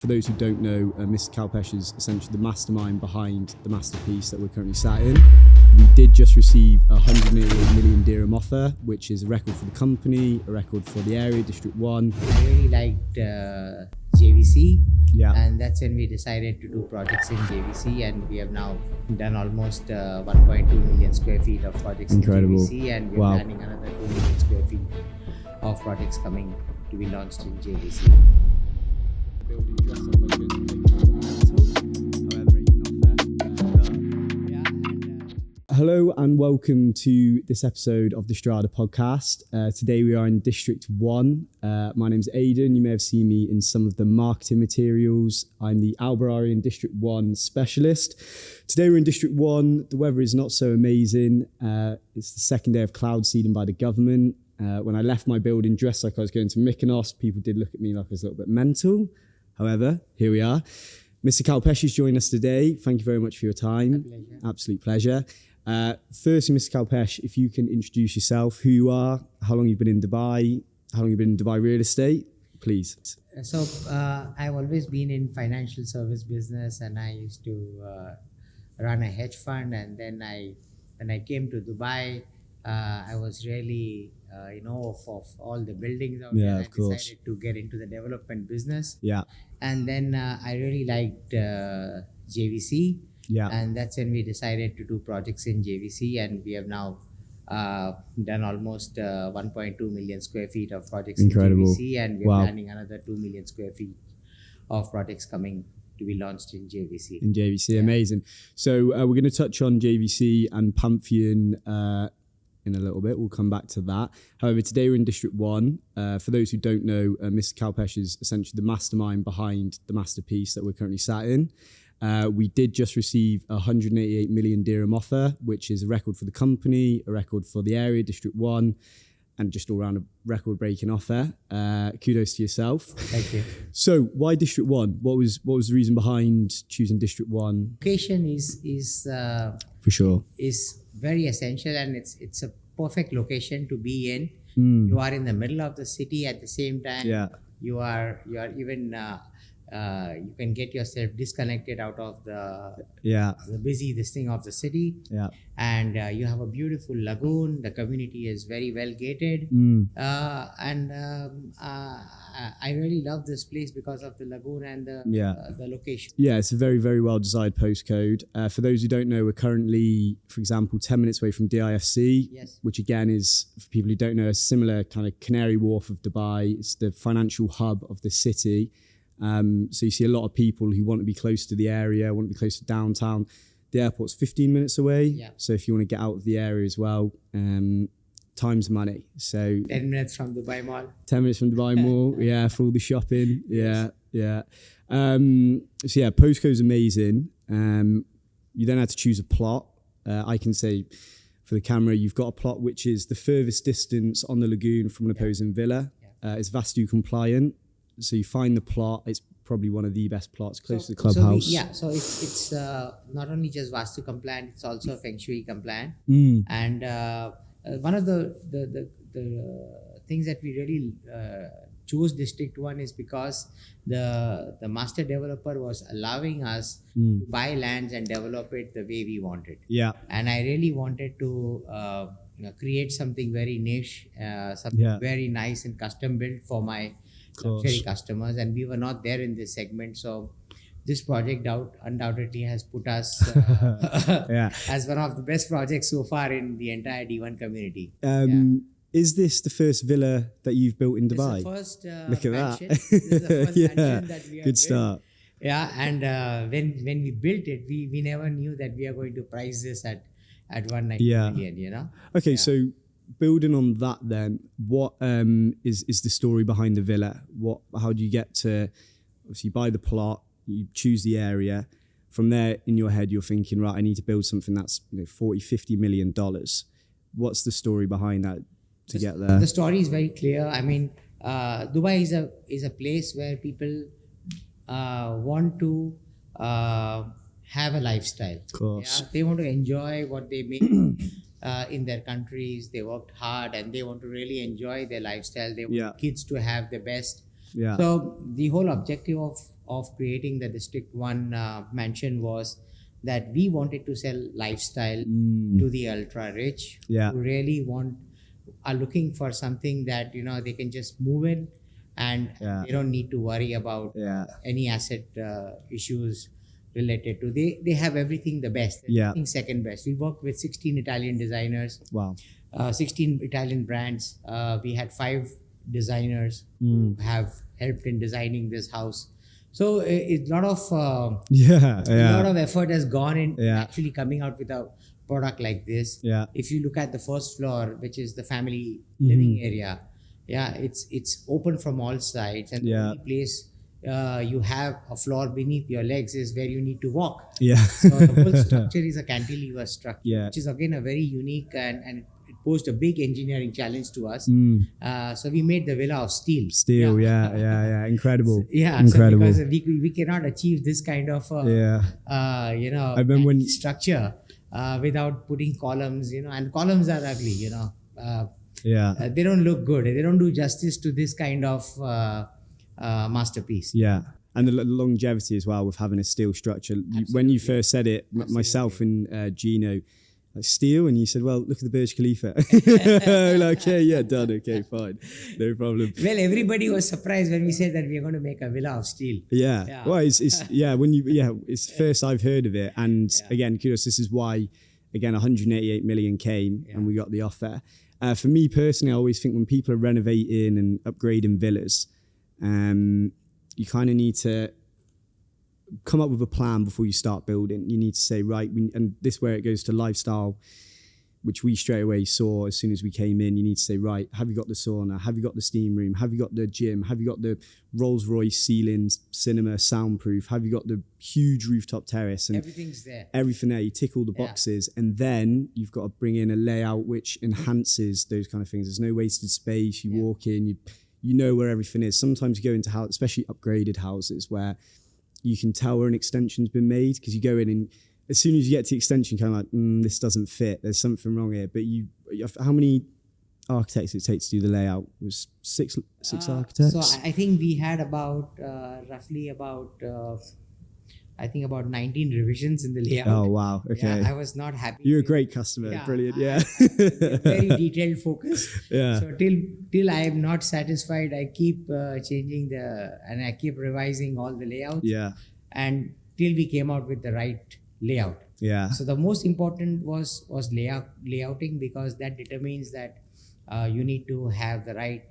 For those who don't know, Mr. Kalpesh is essentially the mastermind behind the masterpiece that we're currently sat in. We did just receive a 188 million dirham offer, which is a record for the company, a record for the area, District 1. I really liked JVC, Yeah. and that's when we decided to do projects in JVC, and we have now done almost 1.2 million square feet of projects Incredible. in JVC, and we're Wow. planning another 2 million square feet of projects coming to be launched in JVC. Building dressed up like it's mental, however, breaking off there. Hello and welcome to this episode of the Strada podcast. Today we are in District 1. My name's Aidan. You may have seen me in some of the marketing materials. I'm the Albarari in District 1 specialist. Today we're in District 1. The weather is not so amazing. It's the second day of cloud seeding by the government. When I left my building dressed like I was going to Mykonos, people did look at me like I was a little bit mental. However, here we are. Mr. Kalpesh is joining us today. Thank you very much for your time. Absolute pleasure. Firstly, Mr. Kalpesh, if you can introduce yourself, who you are, how long you've been in Dubai, how long you've been in Dubai real estate, please. So I've always been in financial service business, and I used to run a hedge fund. And then when I came to Dubai, I was really of all the buildings out there. Of course. I decided to get into the development business. Yeah. And then I really liked JVC. Yeah. And that's when we decided to do projects in JVC, and we have now done almost 1.2 million square feet of projects Incredible. in JVC, and we're Wow. planning another 2 million square feet of projects coming to be launched in JVC. In JVC, amazing. So we're going to touch on JVC and Pantheon in a little bit. We'll come back to that. However, today we're in District 1. For those who don't know, Mr. Kalpesh is essentially the mastermind behind the masterpiece that we're currently sat in. We did just receive a 188 million dirham offer, which is a record for the company, a record for the area, District 1, and just all around a record-breaking offer. Kudos to yourself. Thank you. So, why District 1? What was the reason behind choosing District 1? Location is For sure. very essential, and it's a perfect location to be in. Mm. You are in the middle of the city at the same time. Yeah. You are even you can get yourself disconnected out of the busy thing of the city. Yeah. And you have a beautiful lagoon. The community is very well gated. I really love this place because of the lagoon and the location. Yeah, it's a very, very well designed postcode. For those who don't know, we're currently, for example, 10 minutes away from DIFC, Yes. which again is, for people who don't know, a similar kind of Canary Wharf of Dubai. It's the financial hub of the city. So you see a lot of people who want to be close to the area, want to be close to downtown. The airport's 15 minutes away. Yeah. So if you want to get out of the area as well, time's money. So 10 minutes from Dubai Mall. 10 minutes from Dubai Mall, for all the shopping. Yes. So postcode's amazing. You then had to choose a plot. I can say for the camera, you've got a plot which is the furthest distance on the lagoon from an opposing villa. It's Vastu compliant. So you find the plot, it's probably one of the best plots close to the clubhouse. So it's not only just Vastu compliant, it's also Feng Shui compliant. And one of the things that we really chose District 1 is because the master developer was allowing us to buy lands and develop it the way we wanted. Yeah. And I really wanted to create something very niche, something very nice and custom built for my luxury customers, and we were not there in this segment. So this project undoubtedly has put us as one of the best projects so far in the entire D1 community. Is this the first villa that you've built in Dubai? This is the first Look at mansion. that. This is the first mansion that we have Good built. start. Yeah, and when we built it, we never knew that we are going to price this at 190 million, Okay, so building on that then, what is the story behind the villa? How do you get to, obviously you buy the plot, you choose the area, from there in your head you're thinking, right, I need to build something that's $40-50 million. What's the story behind that to get there? The story is very clear. I mean, Dubai is a place where people want to have a lifestyle. Of course. Yeah? They want to enjoy what they make in their countries. They worked hard and they want to really enjoy their lifestyle. They want kids to have the best. Yeah. So the whole objective of creating the District 1 mansion was that we wanted to sell lifestyle to the ultra rich Yeah. who really are looking for something that they can just move in and Yeah. they don't need to worry about Yeah. any asset issues related to. They have everything the best. Yeah. Everything second best. We work with 16 Italian designerners. Wow. 16 Italian brands. We had 5 designers who have helped in designing this house. So a lot of a lot of effort has gone in actually coming out with a product like this. Yeah. If you look at the first floor, which is the family living area, it's open from all sides, and the only place you have a floor beneath your legs is where you need to walk. Yeah. So the whole structure is a cantilever structure, which is again a very unique and it posed a big engineering challenge to us. So we made the villa of steel. Yeah. Incredible. Incredible. So because we cannot achieve this kind of I remember when structure without putting columns, and columns are ugly, they don't look good. They don't do justice to this kind of masterpiece. Yeah. And the longevity as well with having a steel structure. When you first said it, myself and Gino, like steel, and you said, well, look at the Burj Khalifa. Like, okay, yeah, done. Okay, fine. No problem. Well, everybody was surprised when we said that we are going to make a villa of steel. Yeah. Well, it's it's the first I've heard of it. And again, kudos, this is why, again, 188 million came and we got the offer. For me personally, I always think when people are renovating and upgrading villas, you kind of need to come up with a plan before you start building. You need to say, right, and this is where it goes to lifestyle, which we straight away saw as soon as we came in. You need to say, right, have you got the sauna? Have you got the steam room? Have you got the gym? Have you got the Rolls Royce ceilings, cinema, soundproof? Have you got the huge rooftop terrace? And everything's there. Everything there. You tick all the boxes. And then you've got to bring in a layout which enhances those kind of things. There's no wasted space. You walk in, you know where everything is. Sometimes you go into house, especially upgraded houses, where you can tell where an extension's been made, because you go in and as soon as you get to the extension, kind of like, this doesn't fit. There's something wrong here. But how many architects it takes to do the layout? It was six architects. So I think we had about roughly about 19 revisions in the layout. Oh wow! Okay. Yeah, I was not happy. You're a great customer. Brilliant. Very detailed focus. Yeah. So till I am not satisfied, I keep changing and I keep revising all the layouts. Yeah. And till we came out with the right layout. Yeah. So the most important was layouting, because that determines that you need to have the right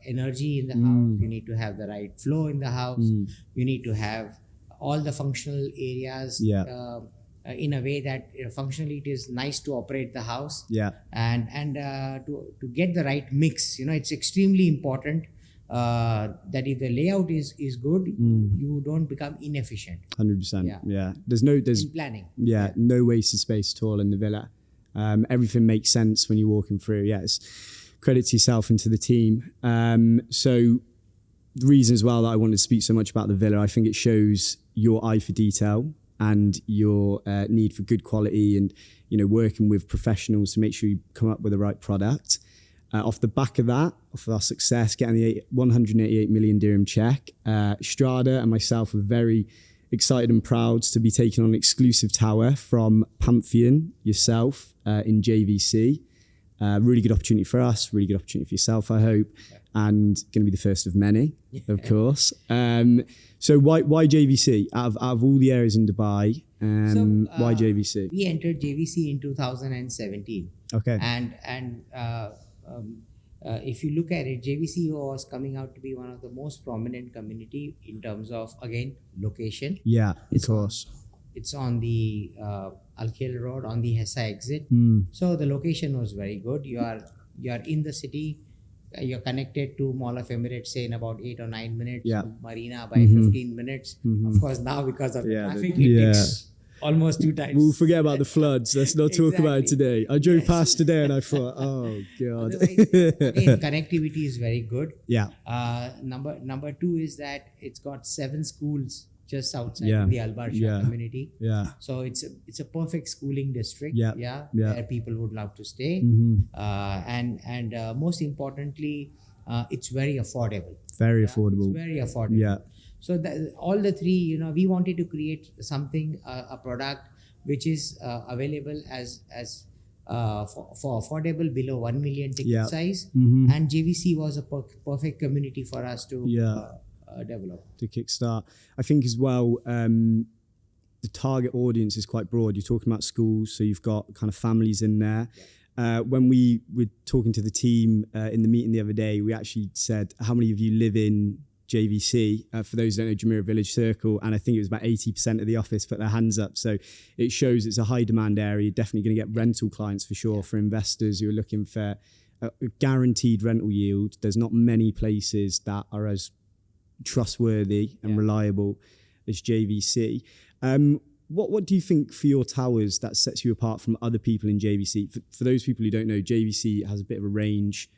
energy in the house. You need to have the right flow in the house. You need to have all the functional areas in a way that functionally it is nice to operate the house. Yeah. And to get the right mix, it's extremely important that if the layout is good, you don't become inefficient. 100%. Yeah. There's in planning. Yeah, no wasted space at all in the villa. Everything makes sense when you're walking through. Yes, credit to yourself and to the team. So the reason as well that I wanted to speak so much about the villa, I think it shows your eye for detail and your need for good quality, and working with professionals to make sure you come up with the right product. Off the back of that, off of our success, getting the 188 million dirham check, Strada and myself are very excited and proud to be taking on an exclusive tower from Pantheon, yourself, in JVC. Really good opportunity for us, really good opportunity for yourself, I hope, and going to be the first of many, of course. So why JVC? Out of all the areas in Dubai, why JVC? We entered JVC in 2017. Okay. And if you look at it, JVC was coming out to be one of the most prominent community in terms of, again, location. Yeah, of course. It's on the Al Khor Road, on the Hessa exit. So the location was very good. You are in the city. You're connected to Mall of Emirates, say in about 8 or 9 minutes. Yeah. To Marina by 15 minutes. Of course, now because of the traffic, it takes almost 2 times. We'll forget about the floods. Let's not talk about it today. I drove past today and I thought, oh God. Again, connectivity is very good. Yeah. Number 2 is that it's got 7 schools just outside the Al Barsha community. Yeah. So it's a perfect schooling district. Where people would love to stay. And most importantly, it's very affordable. Very affordable. It's very affordable. Yeah. So all the three, we wanted to create something, a product which is available as for affordable below 1 million ticket size, and JVC was a perfect community for us to develop. To kickstart. I think as well, the target audience is quite broad. You're talking about schools, so you've got kind of families in there. When we were talking to the team in the meeting the other day, we actually said, how many of you live in JVC? For those who don't know, Jumeirah Village Circle, and I think it was about 80% of the office put their hands up. So it shows it's a high demand area. You're definitely going to get rental clients for sure, for investors who are looking for a guaranteed rental yield. There's not many places that are as trustworthy and reliable as JVC. What do you think for your towers that sets you apart from other people in JVC? For those people who don't know, JVC has a bit of a range.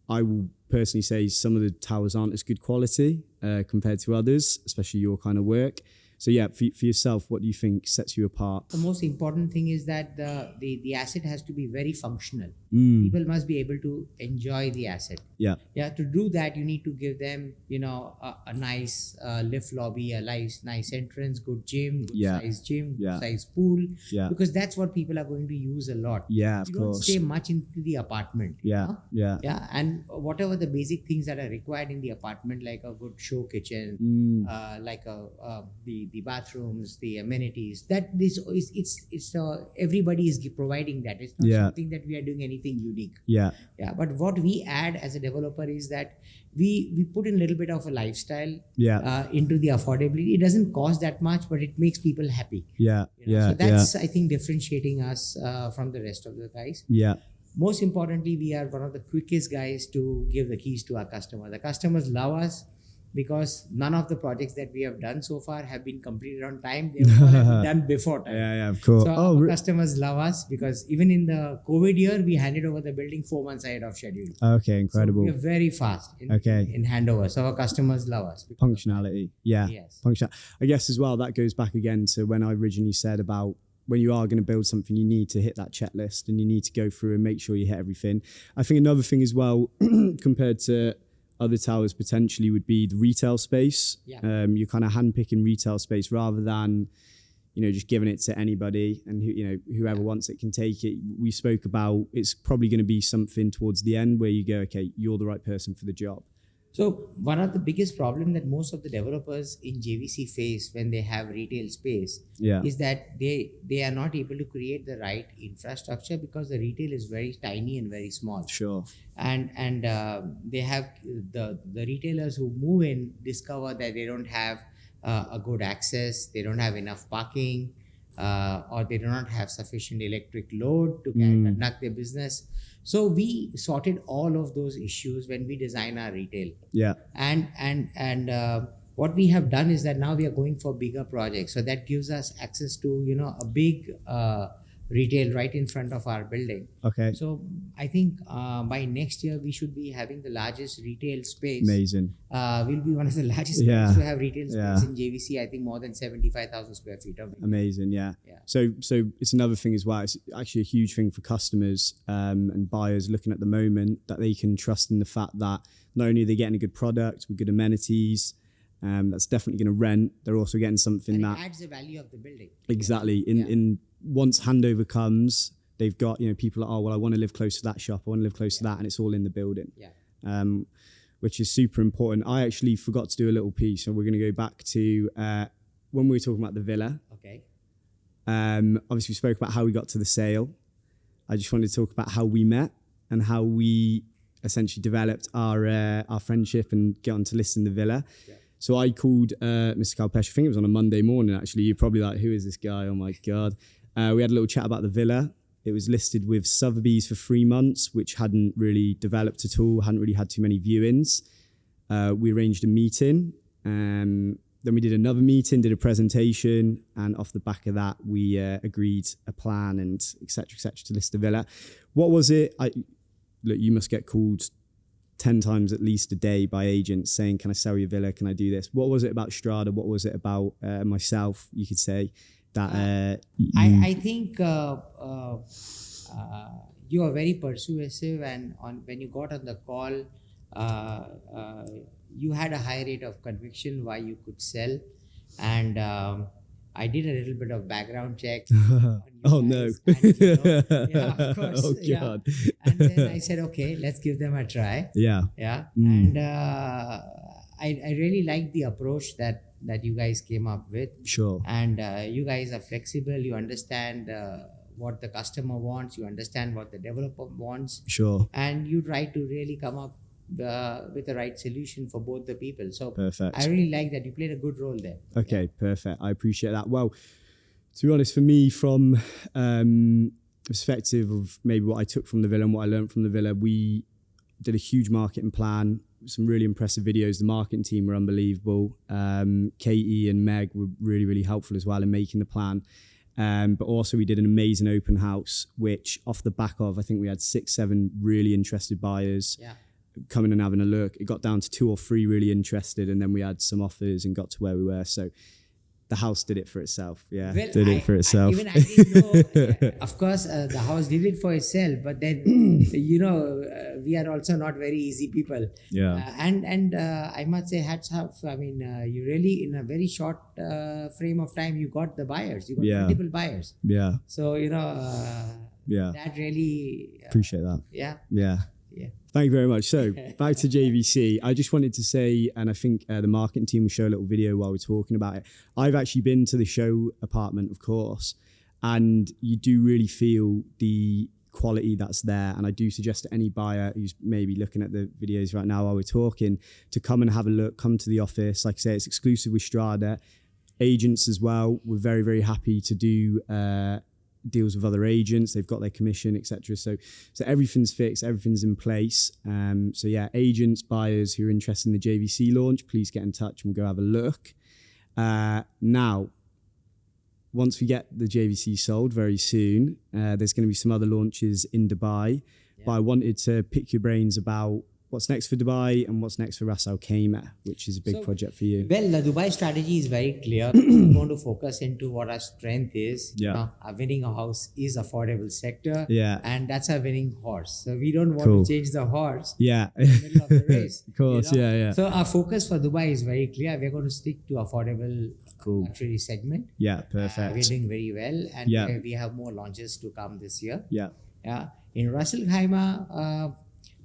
I will personally say some of the towers aren't as good quality compared to others, especially your kind of work. So yeah, for yourself, what do you think sets you apart? The most important thing is that the asset has to be very functional. People must be able to enjoy the asset. Yeah. To do that, you need to give them, a nice lift lobby, a nice entrance, good gym, good size pool. Because that's what people are going to use a lot. Yeah, of course. You don't stay much into the apartment. And whatever the basic things that are required in the apartment, like a good show kitchen, like the bathrooms, the amenities, it's everybody is providing that. It's not something that we are doing anything unique. But what we add as a developer is that we put in a little bit of a lifestyle into the affordability. It doesn't cost that much, but it makes people happy. So that's I think differentiating us from the rest of the guys. Most importantly, we are one of the quickest guys to give the keys to our customer. The customers love us, because none of the projects that we have done so far have been completed on time. They were all done before time. Of course. So our customers love us, because even in the COVID year, we handed over the building 4 months ahead of schedule. Okay, incredible. So we are very fast in handover. So our customers love us. Punctuality. Punctuality. I guess as well, that goes back again to when I originally said about when you are going to build something, you need to hit that checklist and you need to go through and make sure you hit everything. I think another thing as well, compared to other towers potentially, would be the retail space. You're kind of handpicking retail space rather than, just giving it to anybody, and whoever wants it can take it. We spoke about it's probably going to be something towards the end where you go, okay, you're the right person for the job. So one of the biggest problems that most of the developers in JVC face when they have retail space is that they are not able to create the right infrastructure, because the retail is very tiny and very small. Sure. And they have the retailers who move in discover that they don't have a good access, they don't have enough parking, or they do not have sufficient electric load to conduct their business. So we sorted all of those issues when we design our retail. And what we have done is that now we are going for bigger projects. So that gives us access to, a big retail right in front of our building. Okay. So I think by next year, we should be having the largest retail space. Amazing. We'll be one of the largest to have retail space in JVC. I think more than 75,000 square feet of retail. Amazing. So it's another thing as well. It's actually a huge thing for customers and buyers looking at the moment, that they can trust in the fact that not only are they getting a good product with good amenities, that's definitely going to rent, they're also getting something and that adds the value of the building. Exactly. In once handover comes, they've got, people are, I want to live close to that shop, I want to live close to that, and it's all in the building. Which is super important. I actually forgot to do a little piece, so we're going to go back to when we were talking about the villa. Okay. Obviously we spoke about how we got to the sale. I just wanted to talk about how we met and how we essentially developed our friendship and get on to listing the villa. So I called Mr. Kalpesh, I think it was on a Monday morning actually. You're probably like, who is this guy? Oh my God. We had a little chat about the villa. It was listed with Sotheby's for 3 months, which hadn't really developed at all, hadn't really had too many viewings. We arranged a meeting. Then we did another meeting, did a presentation, and off the back of that, we agreed a plan and et cetera, to list the villa. What was it? Look, you must get called 10 times at least a day by agents saying, can I sell your villa? Can I do this? What was it about Strada? What was it about myself, you could say, that I think you are very persuasive, and when you got on the call, you had a high rate of conviction why you could sell, and I did a little bit of background check. Oh no! And, yeah, of course. Oh Yeah. God! And then I said, okay, let's give them a try. Yeah. Yeah. And I really like the approach that you guys came up with. Sure. And you guys are flexible. You understand what the customer wants. You understand what the developer wants. Sure. And you try to really come up with the right solution for both the people. So Perfect. I really like that. You played a good role there. Okay, perfect. I appreciate that. Well, to be honest, for me, from the perspective of maybe what I took from the villa and what I learned from the villa, we did a huge marketing plan, some really impressive videos. The marketing team were unbelievable. Katie and Meg were really, really helpful as well in making the plan. But also we did an amazing open house, which off the back of, I think we had 6-7 really interested buyers. Yeah. Coming and having a look. It got down to 2 or 3 really interested, and then we had some offers and got to where we were. So the house did it for itself. Yeah, well, did it for itself. I didn't know. Of course, the house did it for itself, but then we are also not very easy people. Yeah. And I must say, hats off. I mean, you really in a very short frame of time, you got the buyers. You got multiple buyers. Yeah. So yeah, that really appreciate that. Yeah. Yeah. Yeah. Thank you very much. So back to JVC, I just wanted to say, and I think the marketing team will show a little video while we're talking about it. I've actually been to the show apartment, of course, and you do really feel the quality that's there. And I do suggest to any buyer who's maybe looking at the videos right now while we're talking to come and have a look, come to the office. Like I say, it's exclusive with Strada. Agents as well. We're very, very happy to do deals with other agents. They've got their commission, etc. So everything's fixed, everything's in place. So yeah, agents, buyers who are interested in the JVC launch, please get in touch and we'll go have a look. Now, once we get the JVC sold very soon, there's going to be some other launches in Dubai. Yeah. But I wanted to pick your brains about what's next for Dubai and what's next for Ras Al Khor, which is a big project for you. Well, the Dubai strategy is very clear. We want to focus into what our strength is. Yeah. Our winning house is affordable sector. Yeah. And that's our winning horse. So we don't want to change the horse in the middle of the race. Of course, yeah. So our focus for Dubai is very clear. We're going to stick to affordable luxury segment. Yeah, perfect. We're doing very well. And we have more launches to come this year. Yeah. Yeah. In Ras Al Khor,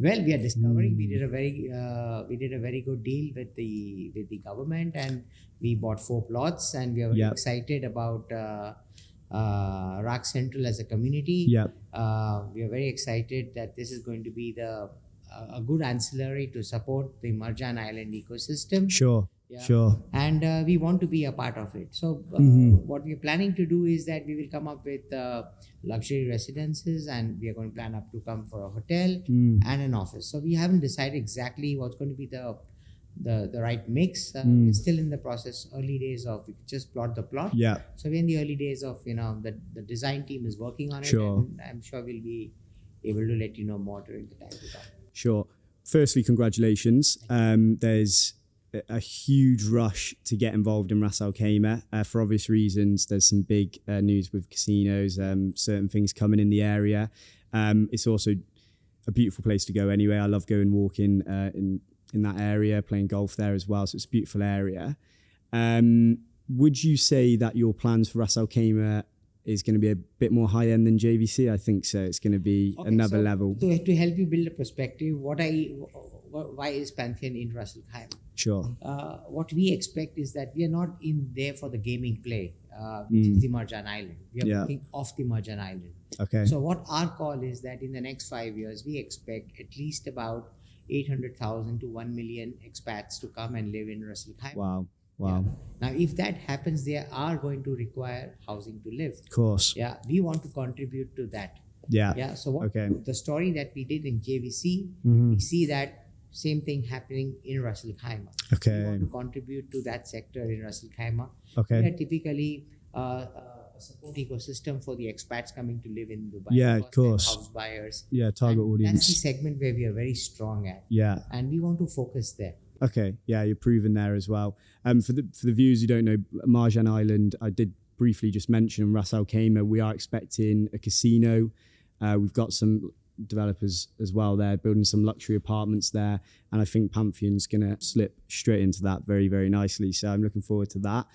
well, we are discovering we did a very good deal with the government, and we bought 4 plots, and we are very excited about Rak Central as a community. Yeah. We are very excited that this is going to be a good ancillary to support the Marjan Island ecosystem. Sure. Yeah. Sure. And we want to be a part of it. So what we're planning to do is that we will come up with luxury residences, and we are going to plan up to come for a hotel and an office. So we haven't decided exactly what's going to be the right mix. We're still in the process, early days of, we just plot the plot. Yeah. So we're in the early days of, the design team is working on it. Sure. And I'm sure we'll be able to let you know more during the time to come. Sure. Firstly, congratulations. There's a huge rush to get involved in Ras Al Khor for obvious reasons. There's some big news with casinos, certain things coming in the area. It's also a beautiful place to go anyway. I love going walking in that area, playing golf there as well. So it's a beautiful area. Would you say that your plans for Ras Al Khor is going to be a bit more high end than JVC? I think so. It's going to be another level. To help you build a perspective, why is Pantheon in Ras Al Khor? Sure. What we expect is that we are not in there for the gaming play, which is the Marjan Island. We are working off the Marjan Island. Okay. So what our call is that in the next 5 years, we expect at least about 800,000 to 1 million expats to come and live in Ras Al Khor. Wow. Yeah. Now, if that happens, they are going to require housing to live. Of course. Yeah. We want to contribute to that. Yeah. Yeah. So the story that we did in JVC, we see that same thing happening in Ras Al Khor. Okay. We want to contribute to that sector in Ras Al Khor. Okay. We are typically a support ecosystem for the expats coming to live in Dubai. Yeah, of course. House buyers. Yeah, target audience. That's the segment where we are very strong at. Yeah. And we want to focus there. Okay. Yeah, you're proven there as well. For the viewers who don't know, Marjan Island, I did briefly just mention Ras Al Khor. We are expecting a casino. We've got some developers as well. They're building some luxury apartments there, and I think Pantheon's going to slip straight into that very, very nicely. So I'm looking forward to that.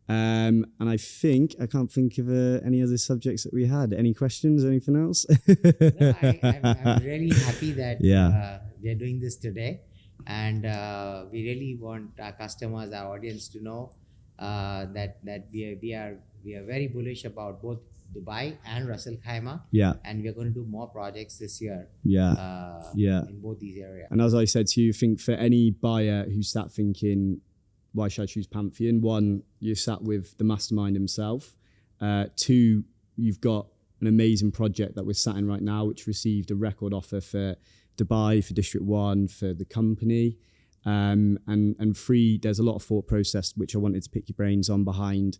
And I can't think of any other subjects that we had. Any questions or anything else? No, I'm really happy that we're doing this today. And we really want our customers, our audience to know that we are very bullish about both Dubai and Ras Al Khaimah. Yeah. And we're going to do more projects this year. In both these areas. And as I said to you, I think for any buyer who sat thinking, why should I choose Pantheon? One, you're sat with the mastermind himself. Two, you've got an amazing project that we're sat in right now, which received a record offer for Dubai, for District 1, for the company. And three, there's a lot of thought process, which I wanted to pick your brains on behind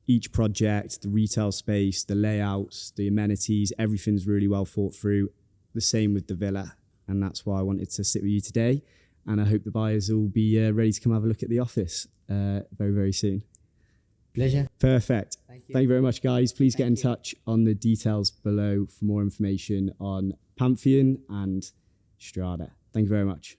each project, the retail space, the layouts, the amenities, everything's really well thought through. The same with the villa. And that's why I wanted to sit with you today. And I hope the buyers will be ready to come have a look at the office very, very soon. Pleasure. Perfect. Thank you. Thank you very much, guys. Please get in touch on the details below for more information on Pantheon and Strada. Thank you very much.